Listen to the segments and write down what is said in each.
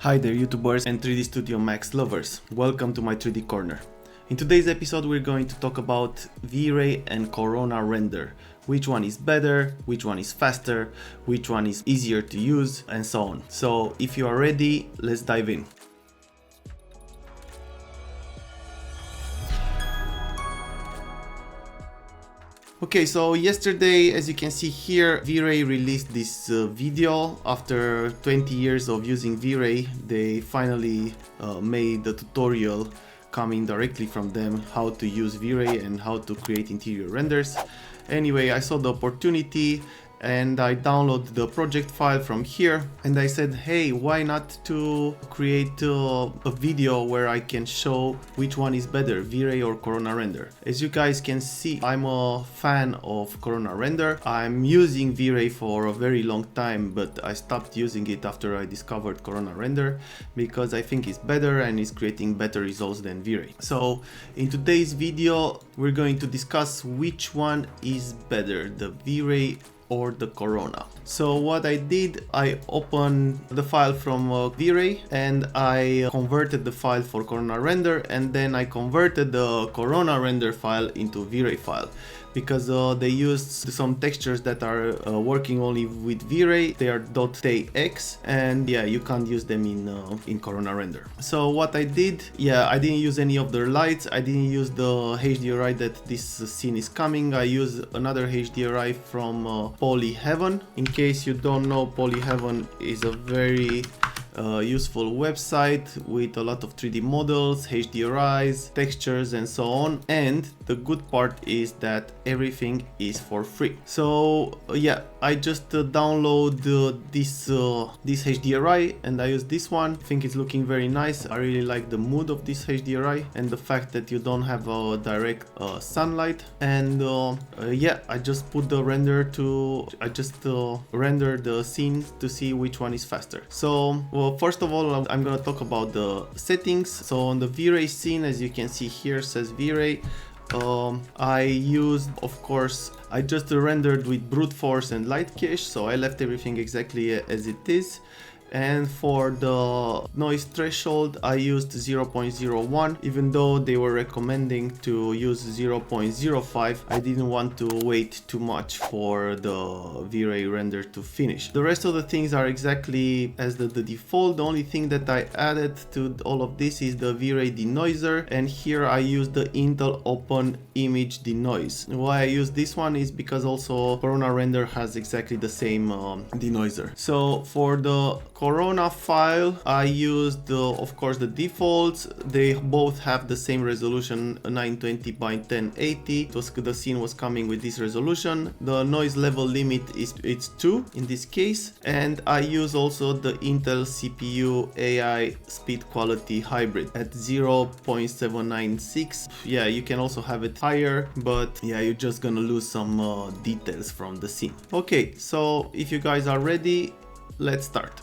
Hi there YouTubers and 3D Studio Max lovers, welcome to my 3D corner. In today's episode we're going to talk about V-Ray and Corona render. Which one is better, which one is faster, which one is easier to use, and so on. So if you are ready, let's dive in. Okay, so yesterday, as you can see here, V-Ray released this video. After 20 years of using V-Ray, they finally made the tutorial coming directly from them how to use V-Ray and how to create interior renders. Anyway, I saw the opportunity and I downloaded the project file from here and I said, hey, why not to create a video where I can show which one is better, V-Ray or Corona render. As you guys can see, I'm a fan of Corona render. I'm using V-Ray for a very long time, but I stopped using it after I discovered Corona render because I think it's better and it's creating better results than V-Ray. So in today's video, we're going to discuss which one is better, the V-Ray or the Corona. So what I did, I opened the file from V-Ray and I converted the file for Corona render, and then I converted the Corona render file into V-Ray file because they used some textures that are working only with V-Ray. They are .tx and yeah, you can't use them in Corona render. So what I did, yeah, I didn't use any of their lights. I didn't use the HDRI that this scene is coming. I used another HDRI from Poly Heaven. In case you don't know, Poly Heaven is a very useful website with a lot of 3D models, HDRIs, textures and so on. And the good part is that everything is for free. So yeah, I just download this HDRI and I use this one. I think it's looking very nice. I really like the mood of this HDRI and the fact that you don't have a direct sunlight. And yeah, I just put the render to, I just render the scene to see which one is faster. So well, first of all, I'm gonna talk about the settings. So on the V-Ray scene, as you can see here, says V-Ray. I used, of course, I just rendered with brute force and light cache, so I left everything exactly as it is. And for the noise threshold, I used 0.01, even though they were recommending to use 0.05. I didn't want to wait too much for the V-Ray render to finish. The rest of the things are exactly as the default. The only thing that I added to all of this is the V-Ray denoiser, and here I used the Intel Open Image Denoise. Why I use this one is because also Corona render has exactly the same denoiser. So for the Corona file, I used of course the defaults. They both have the same resolution, 920 by 1080. The scene was coming with this resolution. The noise level limit it's 2 in this case, and I use also the Intel CPU AI speed quality hybrid at 0.796. Yeah, you can also have it higher, but yeah, you're just gonna lose some details from the scene. Okay, so if you guys are ready, let's start.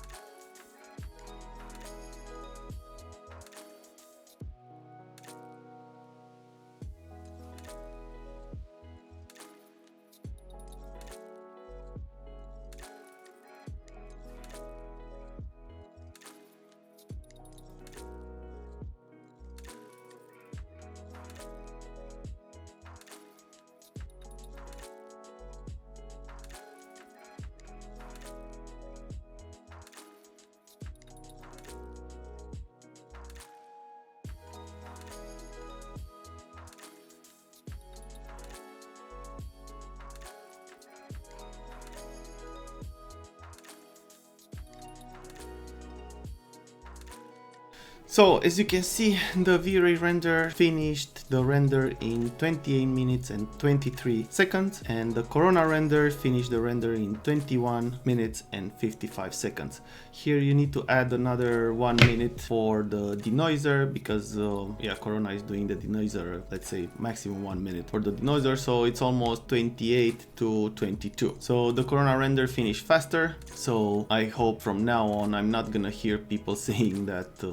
So as you can see, the V-Ray render finished the render in 28 minutes and 23 seconds, and the Corona render finished the render in 21 minutes and 55 seconds. Here you need to add another 1 minute for the denoiser because yeah, Corona is doing the denoiser, let's say maximum 1 minute for the denoiser, so it's almost 28 to 22. So the Corona render finished faster, so I hope from now on I'm not gonna hear people saying that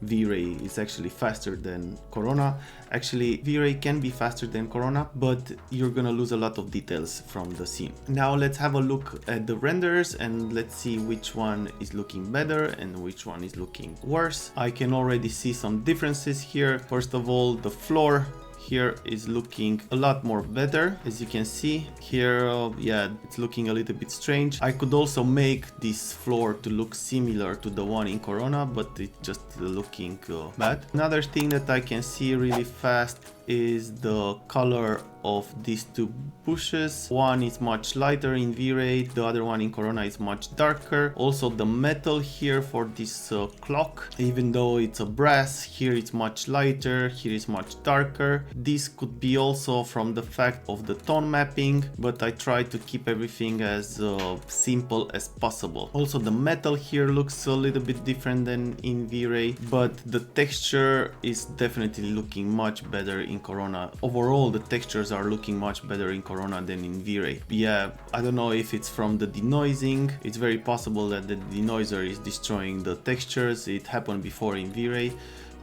V-Ray is actually faster than Corona. Actually, V-Ray can be faster than Corona, but you're gonna lose a lot of details from the scene. Now let's have a look at the renders and let's see which one is looking better and which one is looking worse. I can already see some differences here. First of all, the floor here is looking a lot more better. As you can see here, yeah, it's looking a little bit strange. I could also make this floor to look similar to the one in Corona, but it's just looking bad. Another thing that I can see really fast is the color of these two bushes. One is much lighter in V-Ray, the other one in Corona is much darker. Also the metal here for this clock, even though it's a brass, here it's much lighter, here is much darker. This could be also from the fact of the tone mapping, but I try to keep everything as simple as possible. Also the metal here looks a little bit different than in V-Ray, but the texture is definitely looking much better in Corona. Overall, the textures are looking much better in Corona than in V-Ray. Yeah, I don't know if it's from the denoising. It's very possible that the denoiser is destroying the textures. It happened before in V-Ray,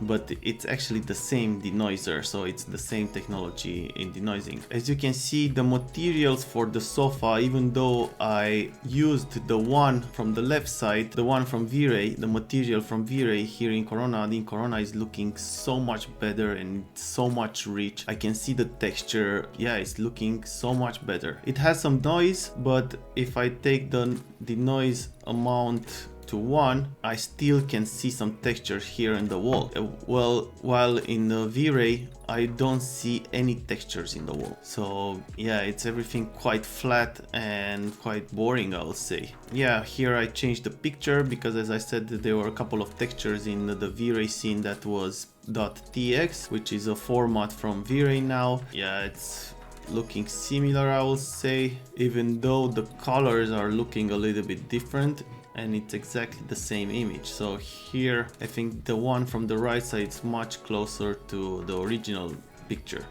but it's actually the same denoiser, so it's the same technology in denoising. As you can see, the materials for the sofa, even though I used the one from the left side, the one from V-Ray, the material from V-Ray here in Corona is looking so much better and so much rich. I can see the texture, yeah, it's looking so much better. It has some noise, but if I take the noise amount to 1, I still can see some texture here in the wall. Well, while in the V-Ray, I don't see any textures in the wall. So yeah, it's everything quite flat and quite boring, I would say. Yeah, here I changed the picture because, as I said, there were a couple of textures in the V-Ray scene that was .tx, which is a format from V-Ray now. Yeah, it's looking similar, I would say, even though the colors are looking a little bit different. And it's exactly the same image. So here I think the one from the right side is much closer to the original picture.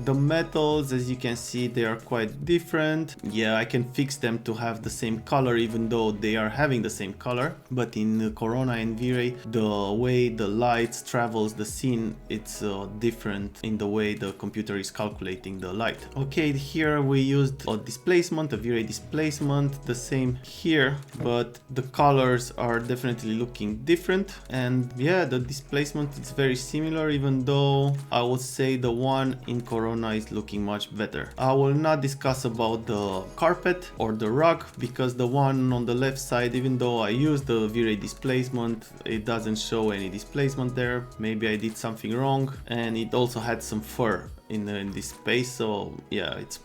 The metals, as you can see, they are quite different. Yeah, I can fix them to have the same color even though they are having the same color. But in Corona and V-Ray, the way the lights travels the scene, it's different in the way the computer is calculating the light. Okay, here we used a displacement, a V-Ray displacement, the same here, but the colors are definitely looking different. And yeah, the displacement is very similar, even though I would say the one in Corona is looking much better. I will not discuss about the carpet or the rug because the one on the left side, even though I used the V-Ray displacement, it doesn't show any displacement there. Maybe I did something wrong, and it also had some fur in this space, so yeah, it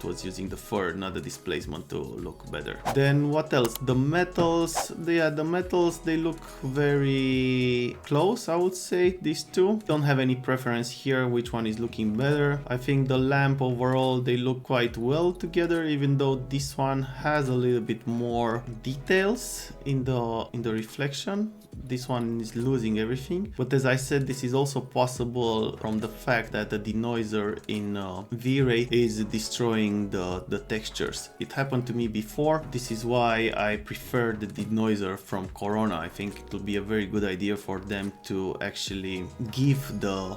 was using the fur, not the displacement, to look better. Then what else? The metals, yeah, the metals, they look very close, I would say, these two. Don't have any preference here which one is looking better. I think the lamp overall, they look quite well together, even though this one has a little bit more details in the reflection. This one is losing everything, but as I said, this is also possible from the fact that the denoiser in V-Ray is destroying the textures. It happened to me before. This is why I prefer the denoiser from Corona. I think it will be a very good idea for them to actually give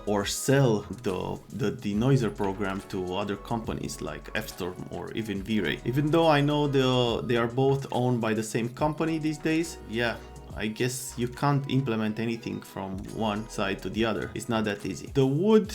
or sell the denoiser program to other companies like F-Storm or even V-Ray. Even though I know they are both owned by the same company these days, yeah, I guess you can't implement anything from one side to the other. It's not that easy. The wood,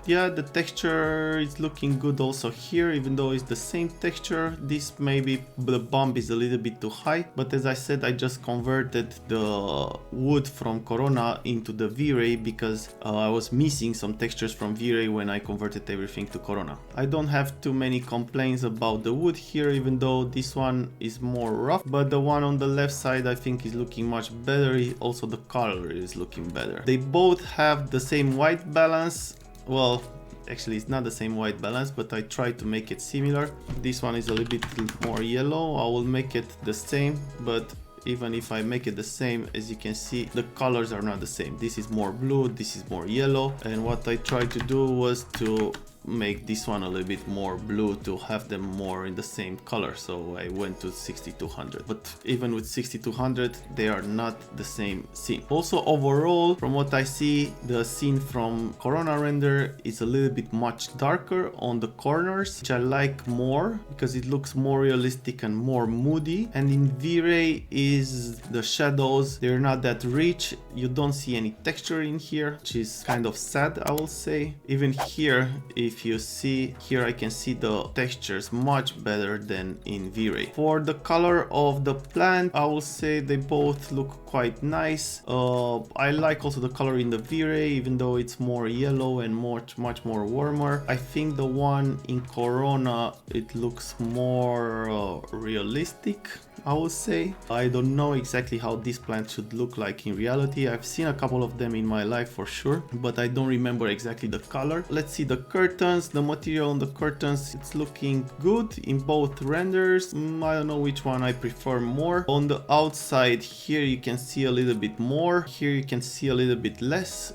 yeah, the texture is looking good also here, even though it's the same texture. This maybe the bump is a little bit too high, but as I said, I just converted the wood from Corona into the V-Ray because I was missing some textures from V-Ray when I converted everything to Corona. I don't have too many complaints about the wood here, even though this one is more rough, but the one on the left side I think is looking much better. Also the color is looking better. They both have the same white balance. Well, actually it's not the same white balance, but I try to make it similar. This one is a little bit more yellow. I will make it the same, but even if I make it the same, as you can see, the colors are not the same. This is more blue, this is more yellow, and what I tried to do was to make this one a little bit more blue to have them more in the same color, so I went to 6200. But even with 6200 they are not the same scene. Also overall, from what I see, the scene from Corona render is a little bit much darker on the corners, which I like more because it looks more realistic and more moody. And in V-Ray is the shadows, they're not that rich, you don't see any texture in here, which is kind of sad, I will say. Even here, if you see here, I can see the textures much better than in V-Ray. For the color of the plant, I will say they both look quite nice. I like also the color in the V-Ray, even though it's more yellow and much more warmer. I think the one in Corona, it looks more realistic, I would say. I don't know exactly how this plant should look like in reality. I've seen a couple of them in my life for sure, but I don't remember exactly the color. Let's see the curtains, the material on the curtains, it's looking good in both renders. I don't know which one I prefer more. On the outside here you can see a little bit more, here you can see a little bit less.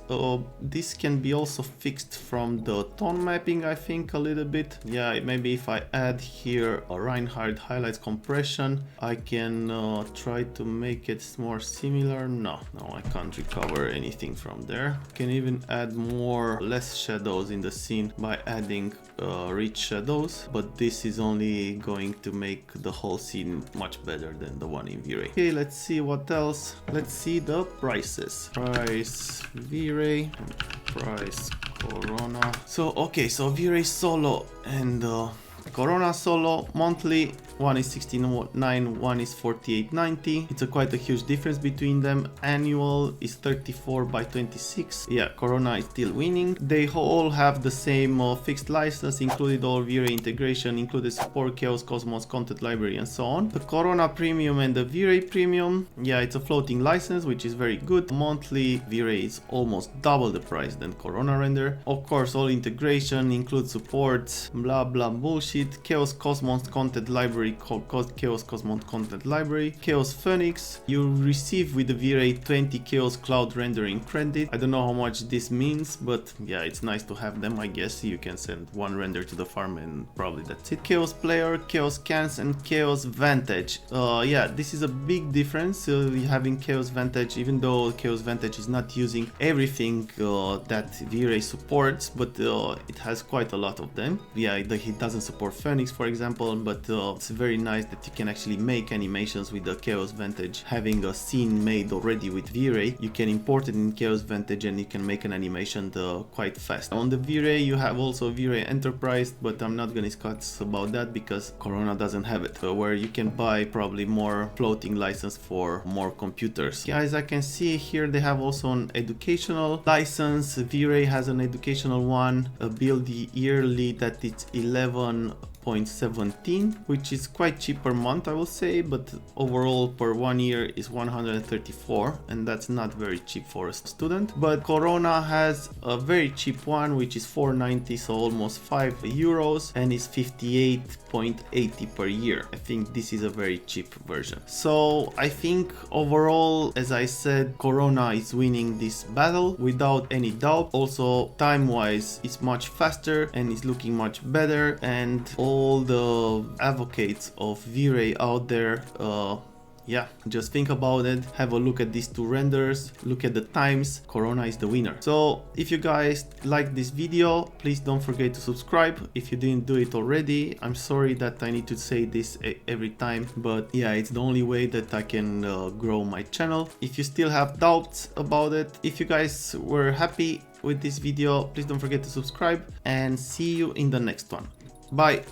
This can be also fixed from the tone mapping, I think, a little bit. Yeah, maybe if I add here a Reinhardt highlights compression, I can try to make it more similar. No, I can't recover anything from there. Can even add less shadows in the scene by adding rich shadows, but this is only going to make the whole scene much better than the one in V-Ray. Okay, let's see what else. Let's see the prices. Price V-Ray, price Corona. So okay, so V-Ray Solo and Corona Solo monthly, one is 69, one is 48.90. It's quite a huge difference between them. Annual is 34 by 26. Yeah, Corona is still winning. They all have the same fixed license, included all V-Ray integration, included support, Chaos, Cosmos, content library, and so on. The Corona Premium and the V-Ray Premium, yeah, it's a floating license, which is very good. Monthly V-Ray is almost double the price than Corona render. Of course, all integration includes support, blah blah bullshit. Chaos Cosmos content library, Chaos Cosmos content library. Chaos Phoenix, you receive with the V-Ray 20 Chaos Cloud rendering credit. I don't know how much this means, but yeah, it's nice to have them. I guess you can send one render to the farm and probably that's it. Chaos Player, Chaos Cans, and Chaos Vantage. Yeah, this is a big difference having Chaos Vantage, even though Chaos Vantage is not using everything that V-Ray supports, but it has quite a lot of them. Yeah, he doesn't support Phoenix, for example, but it's very nice that you can actually make animations with the Chaos Vantage. Having a scene made already with V-Ray, you can import it in Chaos Vantage and you can make an animation quite fast. On the V-Ray you have also V-Ray Enterprise, but I'm not gonna discuss about that because Corona doesn't have it, where you can buy probably more floating license for more computers. Guys, I can see here they have also an educational license. V-Ray has an educational one, a build yearly that it's 11.17, which is quite cheap per month, I will say, but overall per 1 year is 134, and that's not very cheap for a student. But Corona has a very cheap one, which is 4.90, so almost 5 euros, and is 58.80 per year. I think this is a very cheap version. So I think overall, as I said, Corona is winning this battle without any doubt. Also time-wise, it's much faster and it's looking much better, and all the advocates of V-Ray out there, yeah, just think about it, have a look at these two renders, look at the times, Corona is the winner. So if you guys like this video, please don't forget to subscribe if you didn't do it already. I'm sorry that I need to say this every time, but yeah, it's the only way that I can grow my channel. If you still have doubts about it, if you guys were happy with this video, please don't forget to subscribe, and see you in the next one. Bye.